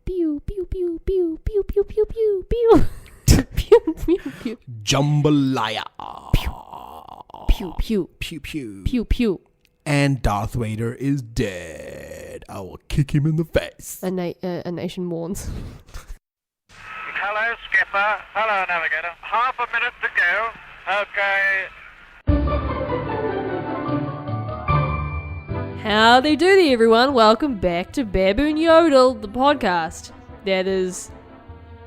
Pew, pew, pew, pew, pew, pew, pew, pew, pew. Pew, pew, pew. Jambalaya. Pew, pew, Pew, pew. pew, pew. And Darth Vader is dead. I will kick him in the face. A nation mourns. Hello, Skipper. Hello, Navigator. Half a minute to go. Okay. Howdy doody, everyone. Welcome back to Baboon Yodel, the podcast that is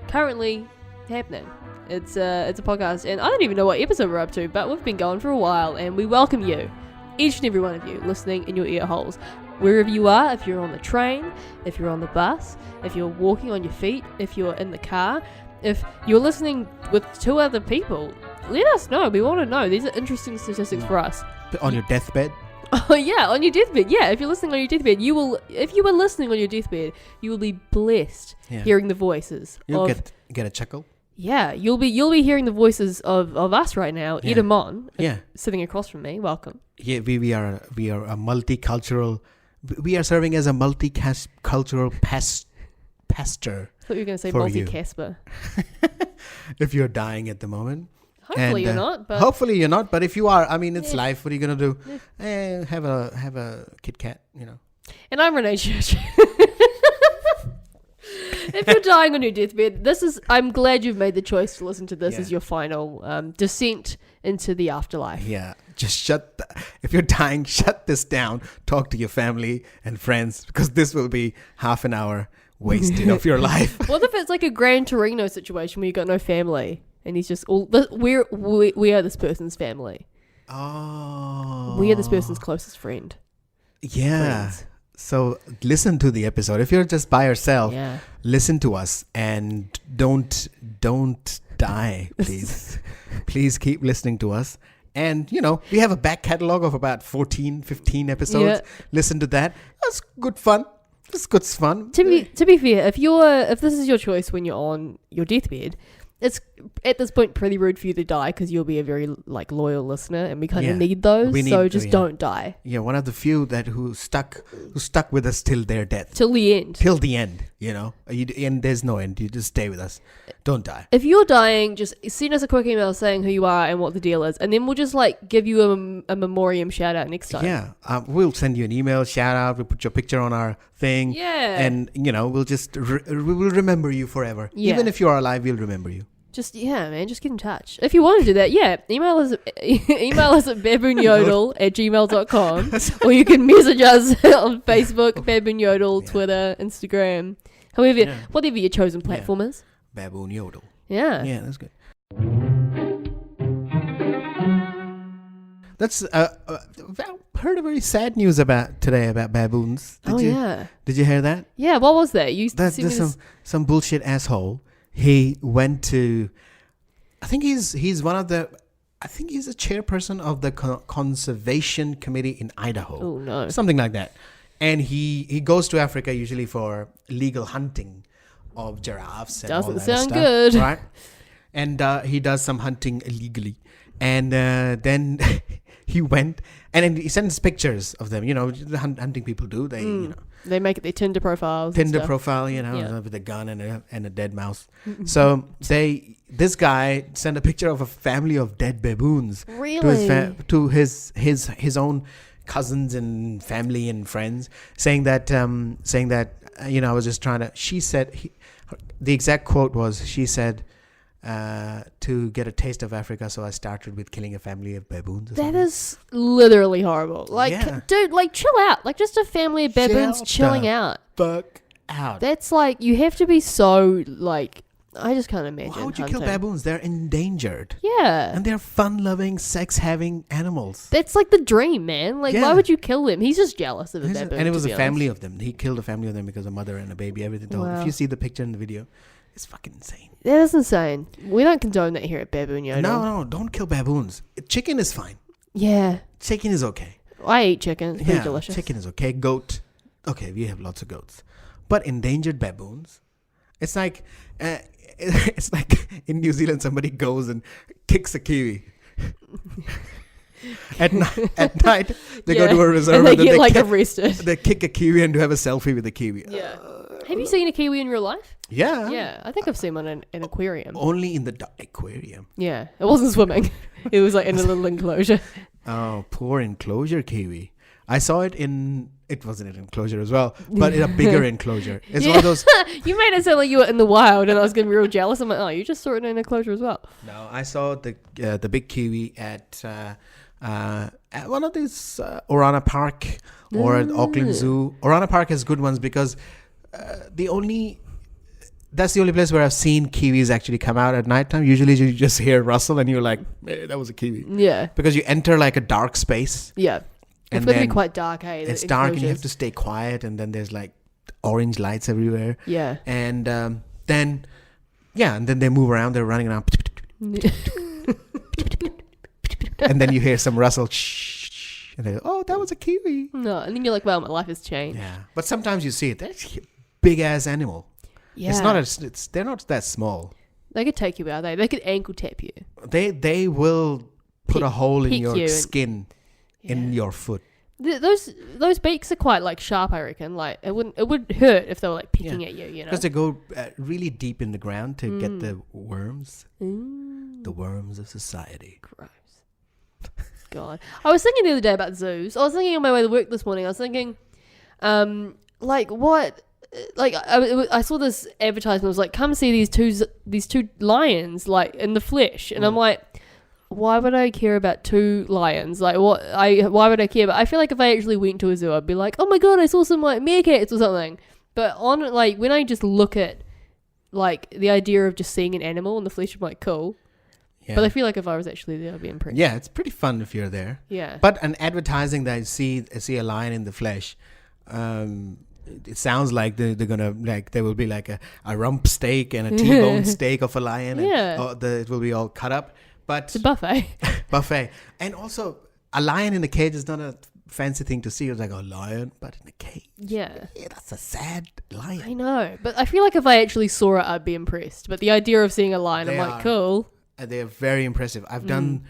currently happening. It's a podcast, and I don't even know what episode we're up to, but we've been going for a while, and we welcome you, each and every one of you, listening in your ear holes. Wherever you are, if you're on the train, if you're on the bus, if you're walking on your feet, if you're in the car, if you're listening with two other people, let us know. We want to know. These are interesting statistics for us. On your deathbed? Oh yeah, on your deathbed. Yeah, if you're listening on your deathbed, you will. If you were listening on your deathbed, you will be blessed hearing the voices. You'll get a chuckle. Yeah, you'll be hearing the voices of us right now. Yeah. Edamon, Yeah. sitting across from me. Welcome. Yeah, we are a multicultural. We are serving as a multicultural pastor. I thought you were going to say For multi-Casper. If you're dying at the moment. Hopefully you're not. But hopefully you're not. But if you are, I mean, it's Yeah. life. What are you gonna do? Have a Kit Kat, you know. And I'm Renee Church. If you're dying on your deathbed, I'm glad you've made the choice to listen to this as your final descent into the afterlife. Yeah, just if you're dying, shut this down. Talk to your family and friends, because this will be half an hour wasted of your life. What if it's like a Gran Torino situation where you got no family and he's just we are this person's family. Oh, We are this person's closest friend. Yeah. Friends. So listen to the episode. If you're just by yourself, Yeah. listen to us and don't die, please. Please keep listening to us. And, we have a back catalog of about 14, 15 episodes. Yeah. Listen to that. That's good fun. That's good fun. To be fair, if this is your choice when you're on your deathbed, it's at this point pretty rude for you to die, because you'll be a very loyal listener, and we kind of need those. Don't die. Yeah, one of the few who stuck with us till their death. Till the end. Till the end, and there's no end. You just stay with us. Don't die. If you're dying, just send us a quick email saying who you are and what the deal is, and then we'll just give you a memoriam shout out next time. Yeah, we'll send you an email shout out. We'll put your picture on our thing. Yeah, and we'll just we will remember you forever. Yeah. Even if you are alive, we'll remember you. Just get in touch. If you want to do that, email us at baboonyodel@gmail.com, or you can message us on Facebook, Baboon Yodel, Twitter, Instagram, whatever your chosen platform is. Baboon Yodel. Yeah. Yeah, that's good. That's heard a very sad news today about baboons. Did you hear that? Yeah, what was that? Some bullshit asshole. He went to, I think he's a chairperson of the conservation committee in Idaho. Oh no. Something like that. And he goes to Africa usually for legal hunting of giraffes and Doesn't all that sound stuff, good. right? And he does some hunting illegally. And then he went and he sends pictures of them. The hunting people do. They make it their Tinder profiles. Profile, with a gun and a dead mouse. So this guy sent a picture of a family of dead baboons. Really? To his own cousins and family and friends, saying that I was just trying to. She said the exact quote was, she said, to get a taste of Africa, so I started with killing a family of baboons. That is literally horrible. Dude, chill out. Just a family of baboons chilling out. Fuck out. That's you have to be so, I just can't imagine. Why would you kill baboons? They're endangered. Yeah. And they're fun-loving, sex-having animals. That's the dream, man. Why would you kill them? He's just jealous of a baboon. And it was a family of them. He killed a family of them because a mother and a baby, everything. Wow. If you see the picture in the video, it's fucking insane. That is insane. We don't condone that here at Baboon Yodel. No, don't kill baboons. Chicken is fine. Yeah. Chicken is okay. I eat chicken. It's pretty delicious. Chicken is okay. Goat. Okay, we have lots of goats. But endangered baboons, it's like in New Zealand, somebody goes and kicks a kiwi. At night, they go to a reserve and they get arrested. They kick a kiwi and have a selfie with the kiwi. Yeah. Have you seen a kiwi in real life? Yeah. Yeah, I think I've seen one in an aquarium. Only in the aquarium. Yeah, it wasn't swimming. It was like in a little enclosure. Oh, poor enclosure kiwi. I saw it in. It wasn't an enclosure as well, but in a bigger enclosure. It's one of those. You made it sound like you were in the wild, and I was going to be real jealous. I'm like, oh, you just saw it in an enclosure as well. No, I saw the big kiwi at one of these Orana Park or at Auckland Zoo. Orana Park has good ones because that's the only place where I've seen kiwis actually come out at nighttime. Usually you just hear rustle and you're like, that was a kiwi. Yeah. Because you enter like a dark space. Yeah. And it's going to be then quite dark, hey? It's dark and you have to stay quiet, and then there's like orange lights everywhere. Yeah. And then they move around. They're running around. And then you hear some rustle. And they go, oh, that was a kiwi. No, and then you're like, well, my life has changed. Yeah. But sometimes you see it. That's a big ass animal. Yeah. They're not that small. They could take you out. They could ankle tap you. They will put a hole in your you skin, in your foot. Those beaks are quite like sharp, I reckon. Like it would hurt if they were like picking at you. You know, because they go really deep in the ground to get the worms. The worms of society. Gross. God, I was thinking the other day about zoos. I was thinking on my way to work this morning. I was thinking, like what. Like I saw this advertisement. It was like, come see these two lions like in the flesh, and I'm like, why would I care about two lions? Like why would I care? But I feel like if I actually went to a zoo, I'd be like, oh my god, I saw some like meerkats or something. But on like when I just look at like the idea of just seeing an animal in the flesh, I'm like, cool. Yeah. But I feel like if I was actually there, I'd be impressed. Yeah, it's pretty fun if you're there. Yeah. But an advertising that I see a lion in the flesh, it sounds like they're gonna like there will be like a rump steak and a T-bone steak of a lion. Yeah. And it will be all cut up. But it's a buffet. Buffet. And also a lion in a cage is not a fancy thing to see. It's like a lion, but in a cage. Yeah. That's a sad lion. I know. But I feel like if I actually saw it, I'd be impressed. But the idea of seeing a lion, I'm like, cool. They're very impressive. I've been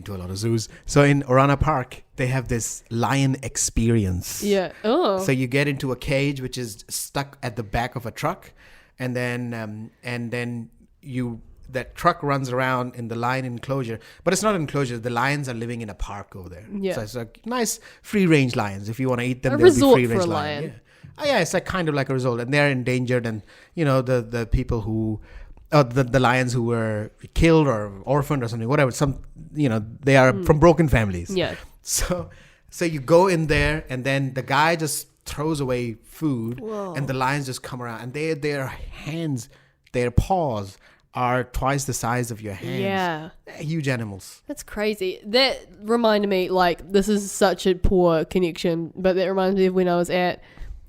to a lot of zoos. So in Orana Park, they have this lion experience. Yeah. Oh. So you get into a cage which is stuck at the back of a truck, and then that truck runs around in the lion enclosure. But it's not an enclosure. The lions are living in a park over there. Yeah. So it's like nice free range lions. If you want to eat them, a they'll resort be free range for a lion. lion. Yeah. Oh, yeah, it's like kind of like a resort, and they're endangered, and the people who. The lions who were killed or orphaned or something, whatever. They are from broken families. Yeah. So you go in there, and then the guy just throws away food. Whoa. And the lions just come around, and their paws are twice the size of your hands. Yeah. They're huge animals. That's crazy. That reminded me, like, this is such a poor connection, but that reminds me of when I was at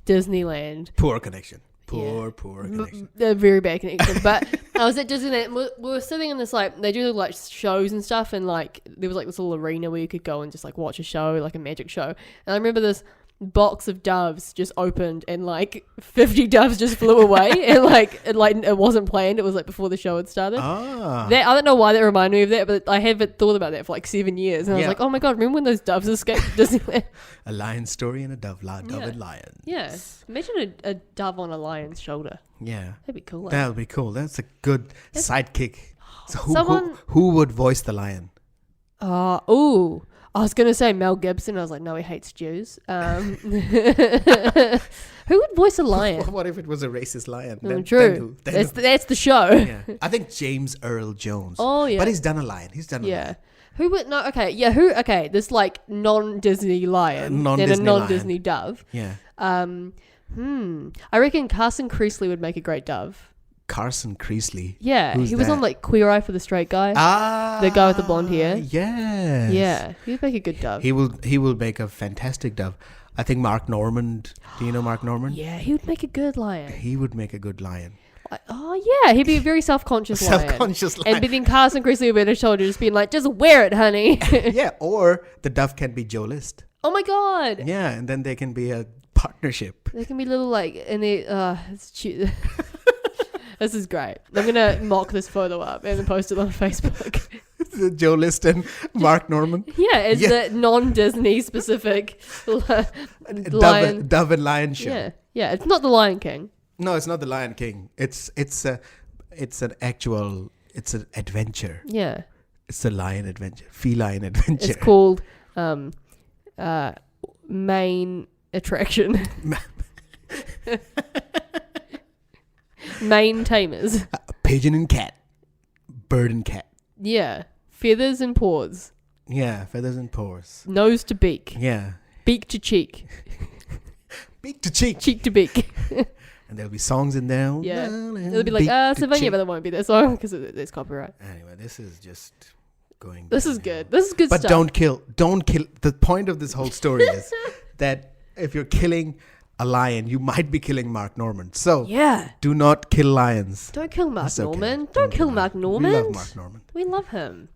Disneyland. Poor connection. Poor connection. A very bad connection. But I was at Disneyland. We were sitting in this, like, they do, like, shows and stuff. And, like, there was, like, this little arena where you could go and just, like, watch a show, like a magic show. And I remember this box of doves just opened and, like, 50 doves just flew away. And, it wasn't planned. It was, like, before the show had started. Ah. I don't know why that reminded me of that, but I haven't thought about that for, like, 7 years. And I was like, oh, my God, remember when those doves escaped Disneyland? A lion story and a dove and lion. Yeah. Imagine a dove on a lion's shoulder. Yeah. That'd be cool. That would be cool. That's a good sidekick. So who would voice the lion? I was going to say Mel Gibson. I was like, no, he hates Jews. Who would voice a lion? What if it was a racist lion? True. That's the show. Yeah. I think James Earl Jones. Oh, yeah. But he's done a lion. A lion. Who would... No, okay. Yeah, who... Okay, this, like, non-Disney lion. And a non-Disney dove. Yeah. I reckon Carson Creasley would make a great dove. Carson Creasley. Yeah, he was on like Queer Eye for the Straight Guy. The guy with the blonde hair. Yes. Yeah, he'd make a good dove. He will make a fantastic dove. I think Mark Normand. Do you know Mark Normand? Yeah, he would make a good lion. He would make a good lion. He'd be a very self-conscious lion. Self-conscious lion. And then Carson Creasley would be on his shoulder just being like, just wear it, honey. Yeah, or the dove can be Joe List. Oh my God. Yeah, and then they can be a partnership. They can be little like, and they, it's cute. This is great. I'm going to mock this photo up and then post it on Facebook. Joe List and Mark Normand. Yeah, it's the non-Disney specific lion. Dove and lion show. Yeah. Yeah, it's not the Lion King. No, it's not the Lion King. It's an adventure. Yeah. It's a lion adventure, feline adventure. It's called Main Attraction. Main Tamers. Pigeon and cat, bird and cat. Yeah. Feathers and paws. Yeah, feathers and paws. Nose to beak. Yeah. Beak to cheek. Beak to cheek. Cheek to beak. And there'll be songs in there. Yeah. It'll be like, Sylvania, but it won't be that song because there's copyright. Anyway, this is just going. This is good. This is good but stuff. Don't kill. The point of this whole story is that if you're killing a lion, you might be killing Mark Norman. So yeah. Do not kill lions. Don't kill Mark It's okay. Norman. Don't kill Mark Norman. We love Mark Norman. We love him.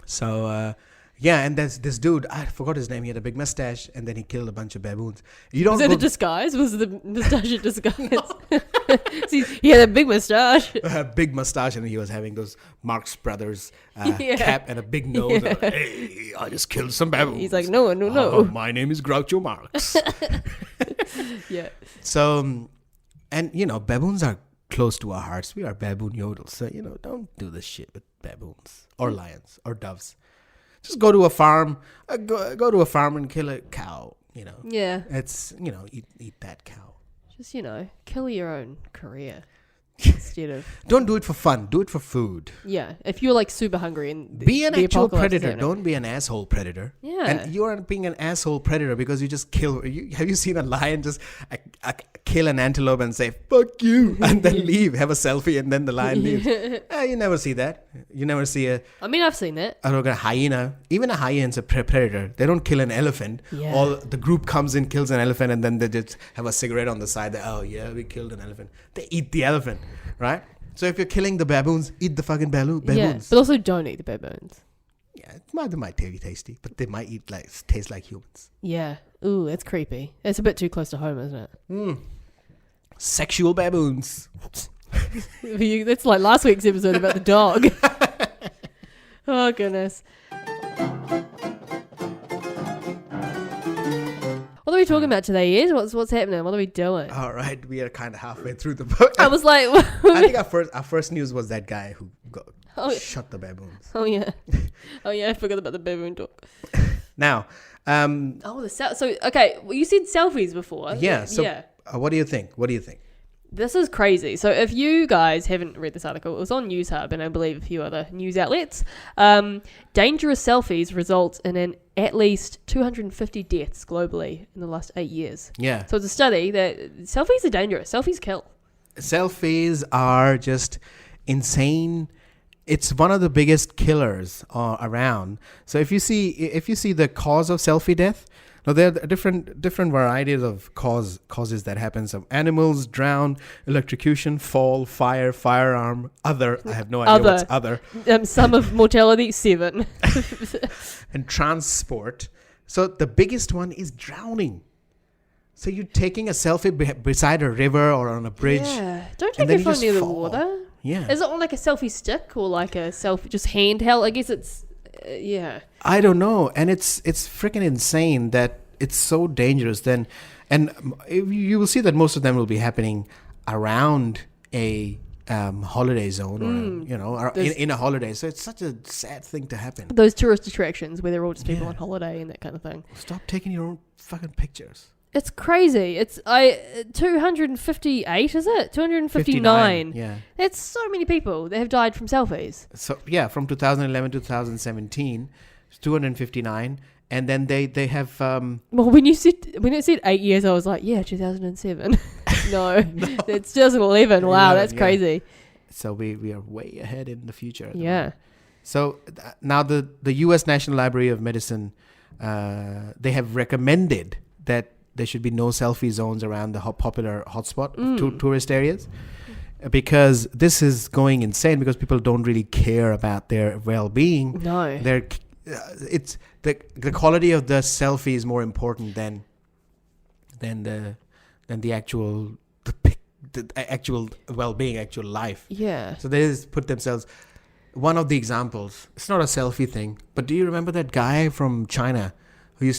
So, yeah, and there's this dude, I forgot his name, he had a big mustache, and then he killed a bunch of baboons. You don't Was it a disguise? Was the mustache a disguise? See, he had a big mustache. a big mustache, and he was having those Marx Brothers cap and a big nose. Yeah. Like, hey, I just killed some baboons. He's like, no. Oh, my name is Groucho Marx. Yeah. So, and, baboons are close to our hearts. We are baboon yodels. So, don't do this shit with baboons or lions or doves. Just go to a farm, go to a farm and kill a cow, Yeah. It's, eat that cow. Just, kill your own career instead of... Don't do it for fun. Do it for food. Yeah. If you're like super hungry and... Be an the actual apocalypse is predator. happening. Don't be an asshole predator. Yeah. And you aren't being an asshole predator because you just kill... have you seen a lion just kill an antelope and say, fuck you, and then leave, have a selfie, and then the lion leaves? You never see that. You never see I mean, I've seen it. a hyena. Even a hyena's a predator. They don't kill an elephant. Yeah. All the group comes in, kills an elephant, and then they just have a cigarette on the side. Oh, yeah, we killed an elephant. They eat the elephant, right? So if you're killing the baboons, eat the fucking baboons. Yeah. But also don't eat the baboons. Yeah, they might be tasty, but they might taste like humans. Yeah. Ooh, that's creepy. It's a bit too close to home, isn't it? Sexual baboons. That's like last week's episode about the dog. Oh, goodness. What are we talking about today, Ed? What's happening? What are we doing? All right, we are kind of halfway through the book. I was like... I think our first news was that guy who shot the baboons. Oh, yeah. I forgot about the baboon talk. Now... okay, well, you said selfies before. Yeah, what do you think? This is crazy. So if you guys haven't read this article, it was on News Hub and I believe a few other news outlets. Dangerous selfies result in at least 250 deaths globally in the last 8 years. Yeah. So it's a study that selfies are dangerous. Selfies kill. Selfies are just insane. It's one of the biggest killers around. So if you see the cause of selfie death, now there are different varieties of causes that happen. Some animals drown, electrocution, fall, fire, firearm, other. I have no idea what's other. Sum of mortality 7. And transport. So the biggest one is drowning. So you're taking a selfie beside a river or on a bridge. Yeah, don't take your phone near the water. Yeah. Is it on like a selfie stick or like a selfie just handheld? I guess it's yeah. I don't know, and it's freaking insane that it's so dangerous. And you will see that most of them will be happening around a holiday zone or in a holiday. So it's such a sad thing to happen. Those tourist attractions where they're all just people on holiday and that kind of thing. Stop taking your own fucking pictures. It's crazy. It's 258, is it? 259. Yeah. It's so many people that have died from selfies. So yeah, from 2011 to 2017, 259, and then they have. Well, when it said 8 years, I was like, yeah, 2007. no, it's 2011. Wow, that's crazy. So we are way ahead in the future. Yeah. So now the U.S. National Library of Medicine, they have recommended that there should be no selfie zones around the popular hotspot tourist areas, because this is going insane because people don't really care about their well-being. No. It's the quality of the selfie is more important than the actual well-being, actual life. Yeah. So they just put themselves. One of the examples, it's not a selfie thing, but do you remember that guy from China who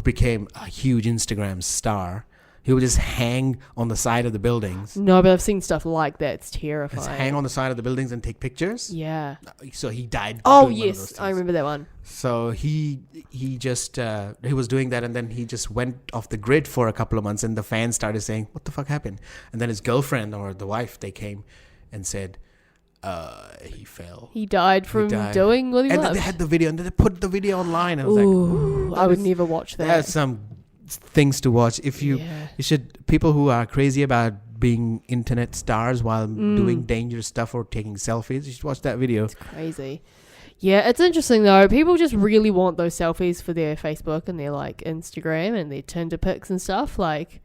became a huge Instagram star? He would just hang on the side of the buildings. No, but I've seen stuff like that. It's Just terrifying. hang on the side of the buildings and take pictures. Yeah. So he died. Oh, doing one of those yes. things. I remember that one. So he just he was doing that, and then he just went off the grid for a couple of months, and the fans started saying, "What the fuck happened?" And then his girlfriend or the wife, they came and said, he fell. He died from died. doing what he And then loved. they had the video, and then they put the video online. And I was Ooh, like, I would never watch that. That's some things to watch. If you should, people who are crazy about being internet stars while doing dangerous stuff or taking selfies, you should watch that video. It's crazy. Yeah, it's interesting though. People just really want those selfies for their Facebook and their like Instagram and their Tinder pics and stuff. Like,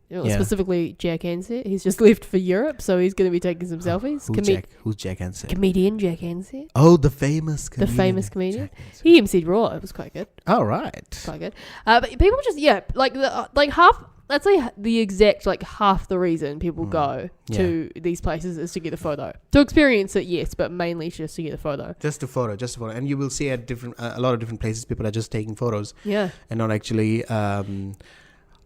specifically Jack Ansett. He's just left for Europe, so he's going to be taking some selfies. Who's Jack Ansett? Comedian Jack Ansett. Oh, the famous comedian. The famous comedian. He emceed Raw. It was quite good. Oh, right. Quite good. But people just like half. Let's say the exact like half the reason people go to these places is to get a photo, to experience it, yes, but mainly just to get a photo. Just a photo, and you will see at a lot of different places people are just taking photos. Yeah. And not actually.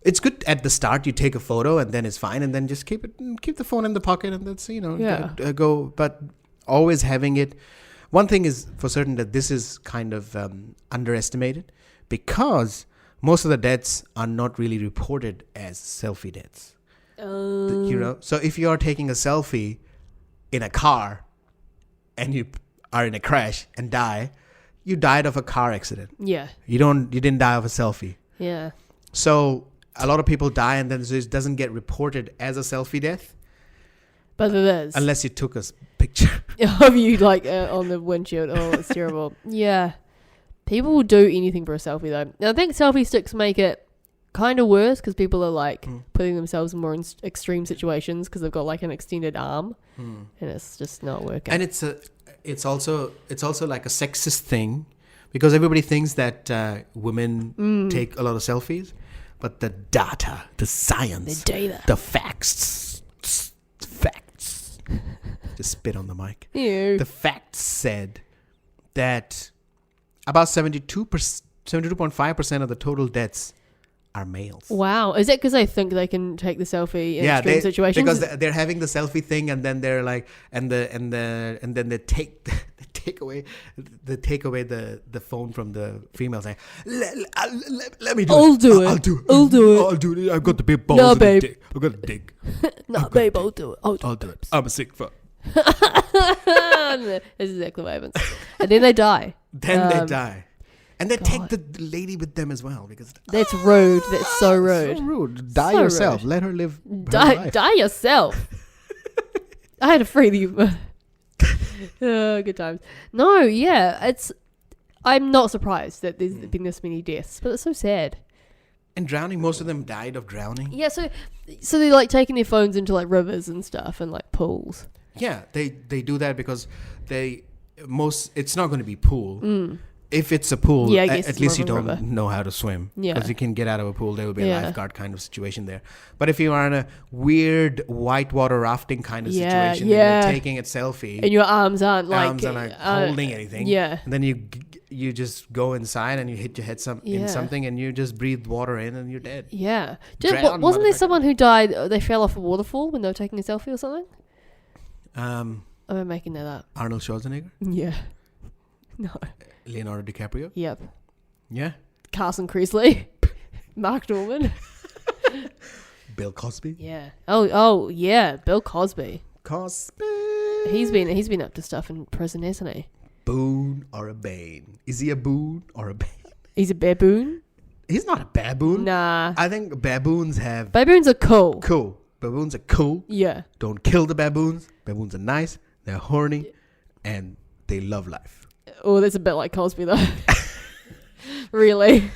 It's good at the start. You take a photo and then it's fine, and then just keep the phone in the pocket, and that's go. But always having it. One thing is for certain that this is kind of underestimated, because most of the deaths are not really reported as selfie deaths. So if you are taking a selfie in a car and you are in a crash and die, you died of a car accident. Yeah. You didn't die of a selfie. Yeah. So a lot of people die, and then it doesn't get reported as a selfie death. But it is. Unless you took a picture of you like on the windshield. Oh, it's terrible. Yeah. People will do anything for a selfie though. And I think selfie sticks make it kind of worse because people are like putting themselves in more extreme situations because they've got like an extended arm, and it's just not working. And it's also like a sexist thing, because everybody thinks that women take a lot of selfies, but the data, the science, the facts, just spit on the mic. Ew. The facts said that about 72.5% of the total deaths are males. Wow. Is that because they think they can take the selfie in extreme situations? Because they're having the selfie thing, and then they're like, and then they take away the phone from the female, saying, let me do I'll do it. I'll do it. I've got the big balls. No, and babe. the dick. I've got a dick. No, babe, I'll do it. I'll do it. I'm a sick fuck. That's exactly what happens. And then they die. Then they die. And they take the lady with them as well, because that's rude. That's so rude. So rude. Die So yourself. rude. Let her live her life. Die yourself. I had a freebie. Good times. No, yeah, I'm not surprised that there's been this many deaths, but it's so sad. And drowning, most of them died of drowning. Yeah, so they're like taking their phones into like rivers and stuff and like pools. Yeah, they do that because it's not going to be pool. If it's a pool, at least you don't know how to swim. Yeah. Because you can get out of a pool, there will be a lifeguard kind of situation there. But if you are in a weird whitewater rafting kind of situation, and you're taking a selfie, and your arms aren't holding anything. Yeah. And then you just go inside and you hit your head in something, and you just breathe water in, and you're dead. Yeah. Wasn't there someone who died? They fell off a waterfall when they were taking a selfie or something? Am I making that up? Arnold Schwarzenegger? Yeah. No. Leonardo DiCaprio? Yep. Yeah. Carson Kressley. Mark Norman. Bill Cosby? Yeah. Oh yeah, Bill Cosby. Cosby. He's been up to stuff in prison, hasn't he? Boon or a bane? Is he a boon or a bane? He's a baboon? He's not a baboon. Nah. I think baboons are cool. Cool. Baboons are cool. Yeah. Don't kill the baboons. Baboons are nice. They're horny. And they love life. Oh, that's a bit like Cosby though. Really.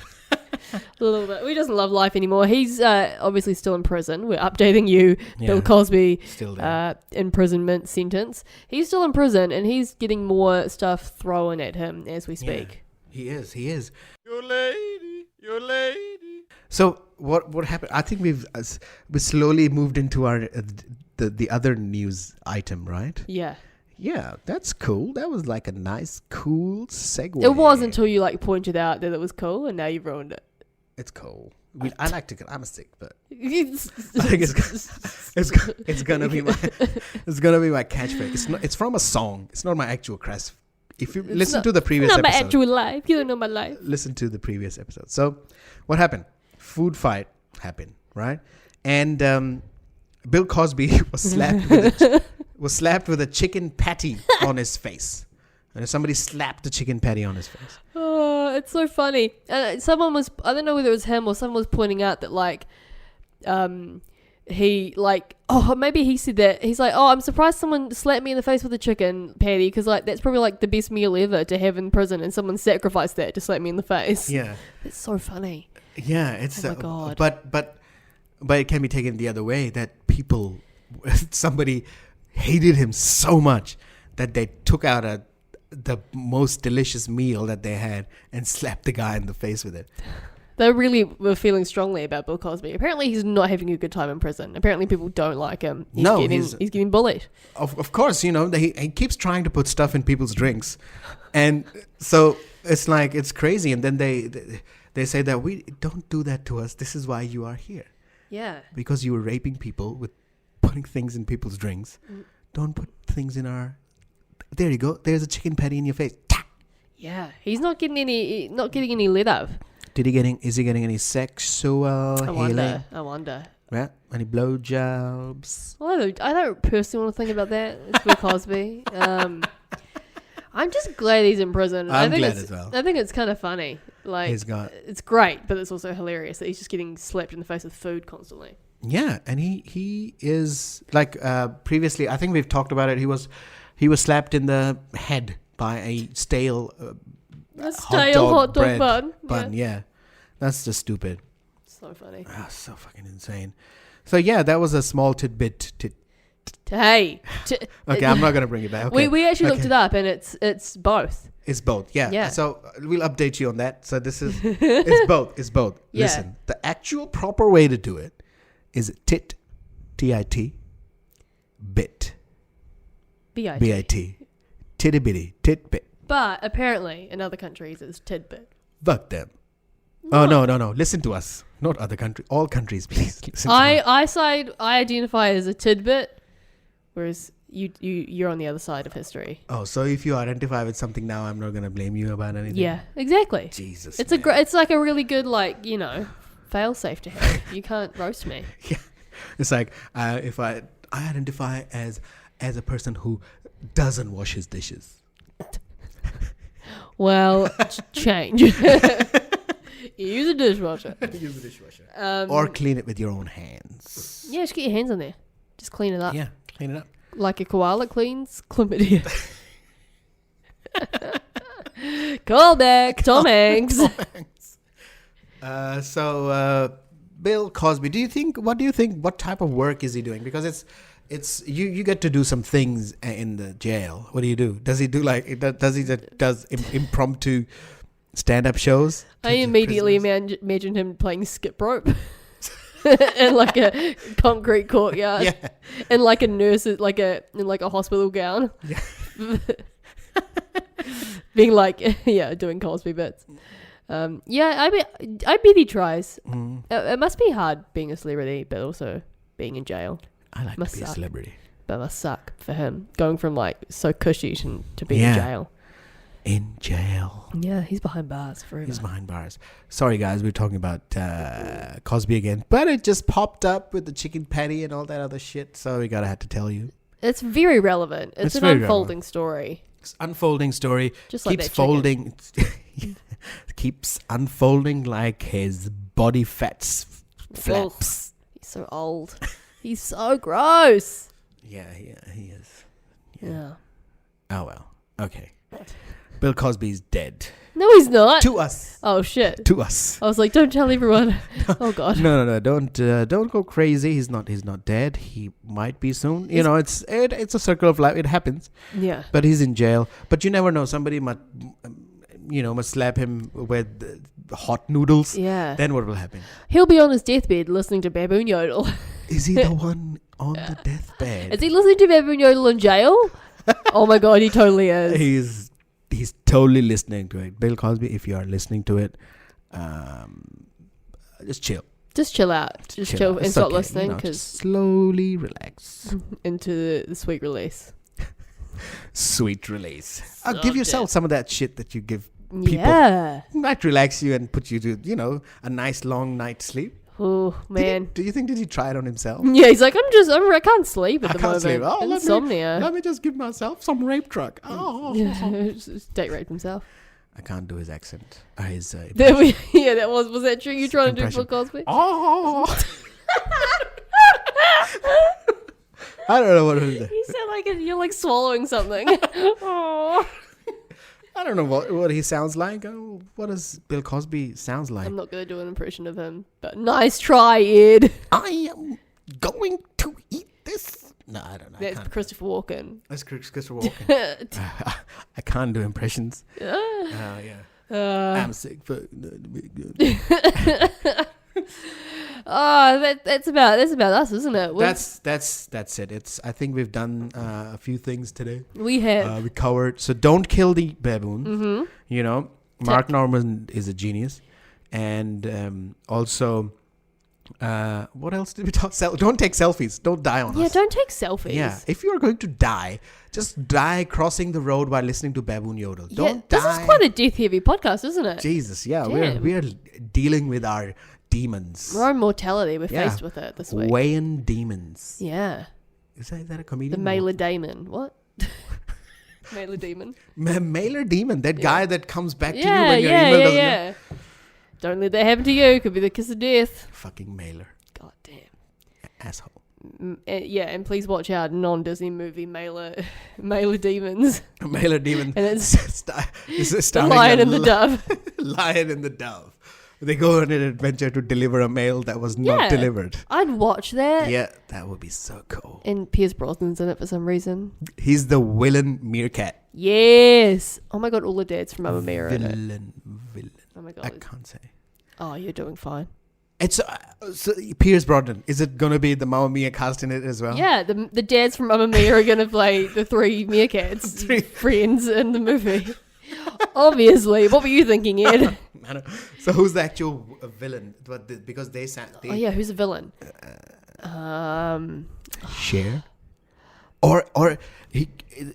A little bit. He doesn't love life anymore. He's obviously still in prison. We're updating you. Yeah. Bill Cosby still there. Imprisonment sentence. He's still in prison, and he's getting more stuff thrown at him as we speak. Yeah, he is. Your lady. So what happened? I think we slowly moved into our the other news item, right? Yeah. Yeah, that's cool. That was like a nice, cool segue. It was until you like pointed out that it was cool, and now you've ruined it. It's cool. I like to. I'm a sick, but I think it's gonna be my catchphrase. It's from a song. It's not my actual crash. If you listen to the previous not episode, my actual life. You don't know my life. Listen to the previous episode. So, what happened? Food fight happened, right? And Bill Cosby was slapped with a chicken patty on his face. And somebody slapped the chicken patty on his face. Oh, it's so funny. Someone was, I don't know whether it was him or someone was pointing out that maybe he said that. He's like, I'm surprised someone slapped me in the face with a chicken patty because that's probably the best meal ever to have in prison, and someone sacrificed that to slap me in the face. Yeah. It's so funny. Yeah, it's oh my God. But it can be taken the other way, that somebody hated him so much that they took out the most delicious meal that they had and slapped the guy in the face with it. They really were feeling strongly about Bill Cosby. Apparently he's not having a good time in prison. Apparently people don't like him. He's getting bullied. Of course, he keeps trying to put stuff in people's drinks. And so it's crazy. And then they say that we don't do that to us. This is why you are here. Yeah. Because you were raping people with putting things in people's drinks. Don't put things in our... There you go. There's a chicken patty in your face. Yeah. He's not getting any let up. Is he getting any sexual healing? I wonder. Yeah. Any blowjobs? Well, I don't personally want to think about that. It's Bill Cosby. I'm just glad he's in prison. I'm glad as well. I think it's kind of funny. It's great, but it's also hilarious that he's just getting slapped in the face with food constantly. Yeah, and he is previously. I think we've talked about it. He was slapped in the head by a stale hot dog bun. Yeah, that's just stupid. So funny. So fucking insane. So yeah, that was a small tidbit. Okay, I'm not gonna bring it back. Okay. We actually looked it up, and it's both. It's both. Yeah. So we'll update you on that. So this is it's both. It's both. Yeah. Listen, the actual proper way to do it is tit, T-I-T, bit, B-I-T, titty bitty, tit bit. But apparently in other countries it's tidbit. Fuck them. No. Oh no. Listen to us. Not other countries. All countries, please. Listen I identify as a tidbit, whereas you're on the other side of history. Oh, so if you identify with something now, I'm not gonna blame you about anything. Yeah, exactly. Jesus. It's like a really good fail safe to have. You can't roast me. Yeah. It's like if I identify as a person who doesn't wash his dishes. Well, change. Use a dishwasher. Or clean it with your own hands. Yeah, just get your hands on there. Just clean it up. Yeah, clean it up. Like a koala cleans chlamydia. Call back, Tom Hanks. So, Bill Cosby, what do you think? What type of work is he doing? Because it's you get to do some things in the jail. What do? Does he do does impromptu stand-up shows? I immediately imagine him playing skip rope in like a concrete courtyard, yeah, and like a nurse in like a hospital gown, yeah. being doing Cosby bits. I bet he tries. It must be hard being a celebrity, but also being in jail. I like to be a celebrity. But it must suck for him, going from so cushy to being in jail. In jail. Yeah, he's behind bars forever. He's behind bars. Sorry, guys, we're talking about Cosby again. But it just popped up with the chicken patty and all that other shit, so we have to tell you. It's very relevant. It's an unfolding story. It's unfolding story. Just like keeps folding. Keeps unfolding like his body fats flaps. He's so old. He's so gross. Yeah, he is. Yeah. Oh, well. Okay. Bill Cosby's dead. No, he's not. To us. Oh, shit. To us. I was like, don't tell everyone. Oh, God. No. Don't go crazy. He's not dead. He might be soon. It's a circle of life. It happens. Yeah. But he's in jail. But you never know. Somebody must slap him with hot noodles. Yeah. Then what will happen? He'll be on his deathbed listening to Baboon Yodel. Is he the one on the deathbed? Is he listening to Baboon Yodel in jail? Oh my God, he totally is. He's totally listening to it. Bill Cosby, if you are listening to it, just chill. Just chill out. Just chill and It's stop okay, listening just because slowly relax. into the sweet release. Sweet release. So Give yourself good. some of that shit that you give people. Yeah. Might relax you and put you to, a nice long night's sleep. Oh man. Did he try it on himself? Yeah, he's like, I can't sleep at I the can't moment. sleep. Oh, Insomnia. Let me just give myself some rape drug. Oh. Just date raped himself. I can't do his accent. His That was that true? You trying to do Impression. Bill Cosby? Oh. I don't know what it is. You sound like you're like swallowing something. Oh. I don't know what he sounds like. What does Bill Cosby sounds like? I'm not gonna do an impression of him, but nice try, Ed. I am going to eat this. No, I don't know. That's Christopher Walken. That's Christopher Walken. I can't do impressions. Yeah. I'm sick. But That's about us, isn't it? that's it. I think we've done a few things today. We have. We covered. So don't kill the baboons. Mm-hmm. Mark Norman is a genius, and also. What else did we talk? Don't take selfies. Don't die on us. Yeah, don't take selfies. Yeah, if you are going to die, just die crossing the road while listening to Baboon Yodel. Don't die. This is quite a death-heavy podcast, isn't it? Jesus, yeah, Damn. we're dealing with our demons. Our own mortality. We're faced with it this week. Weighing demons. Yeah. Is that a comedian? The mailer demon. What? Mailer demon. Mailer demon. That guy that comes back to you Yeah, when your email doesn't. yeah. Don't let that happen to you. Could be the kiss of death. Fucking mailer. God damn. Asshole. And please watch out non-Disney movie Mailer Demons. Mailer demon. And it's the The Lion and the Dove. Lion and the Dove. They go on an adventure to deliver a mail that was not delivered. I'd watch that. Yeah, that would be so cool. And Pierce Brosnan's in it for some reason. He's the villain meerkat. Yes. Oh my god, all the dads from Mamma Mia are in it. Villain. Oh my I god. can't say. Oh, you're doing fine. It's so Pierce Brosnan. Is it gonna be the Mamma Mia cast in it as well? Yeah, the dads from Mamma Mia are going to play the three meerkats friends in the movie. Obviously. What were you thinking, Ed? I don't- So who's the actual villain? Because they sang. Oh yeah, who's the villain? Cher. Or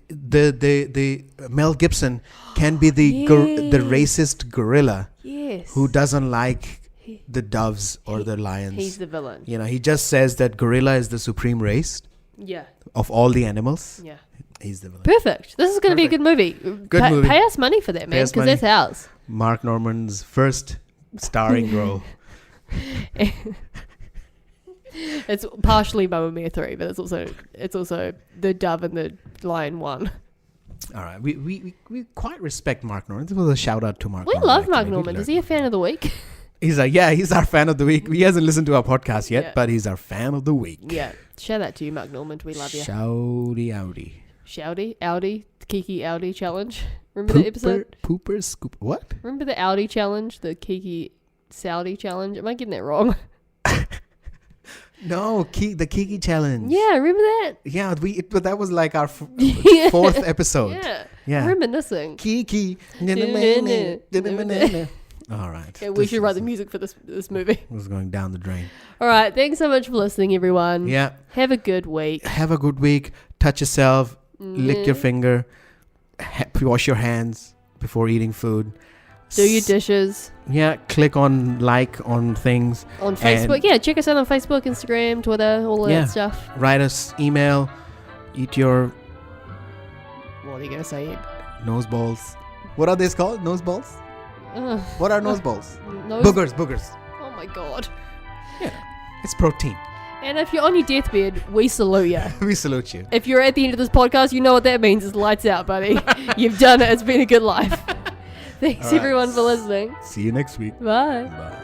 the Mel Gibson can be the racist gorilla Yes. who doesn't like the doves or the lions. He's the villain. He just says that gorilla is the supreme race Yeah. of all the animals. Yeah. He's the villain. Perfect. This is going to be a good movie. Good movie. Pay us money for that, man, us because money. that's ours. Mark Norman's first starring role. It's partially Mamma Mia 3, but it's also the Dove and the Lion 1. All right, we quite respect Mark Norman. This was a shout out to Mark. We Norman, love actually. Mark We Norman. love Is he a fan of the week? He's he's our fan of the week. He hasn't listened to our podcast yet, Yeah. but he's our fan of the week. Yeah. Shout out to you, Mark Norman. We love you. Shouty outy. Shouty, Audi, Kiki Audi challenge. Remember the episode? Pooper scoop. What? Remember the Audi challenge? The Kiki Saudi challenge? Am I getting that wrong? No, the Kiki challenge. Yeah, remember that? Yeah, but that was like our Yeah. fourth episode. Yeah. Yeah. I'm reminiscing. Kiki. All right. Okay, we should write the music for this movie. It was going down the drain. All right. Thanks so much for listening, everyone. Yeah. Have a good week. Have a good week. Touch yourself. Lick your finger. Wash your hands before eating food. Do your dishes. Yeah. Click on like on things. On Facebook. And Yeah, check us out on Facebook, Instagram, Twitter, all of that stuff. Write us email. Eat your What are you going to say? nose balls. What are they called? Nose balls? Ugh. What are nose balls? Nose- Boogers. Oh my god. Yeah. It's protein. And if you're on your deathbed, we salute you. We salute you. If you're at the end of this podcast, you know what that means. It's lights out, buddy. You've done it. It's been a good life. Thanks, All right. everyone, for listening. See you next week. Bye. Bye.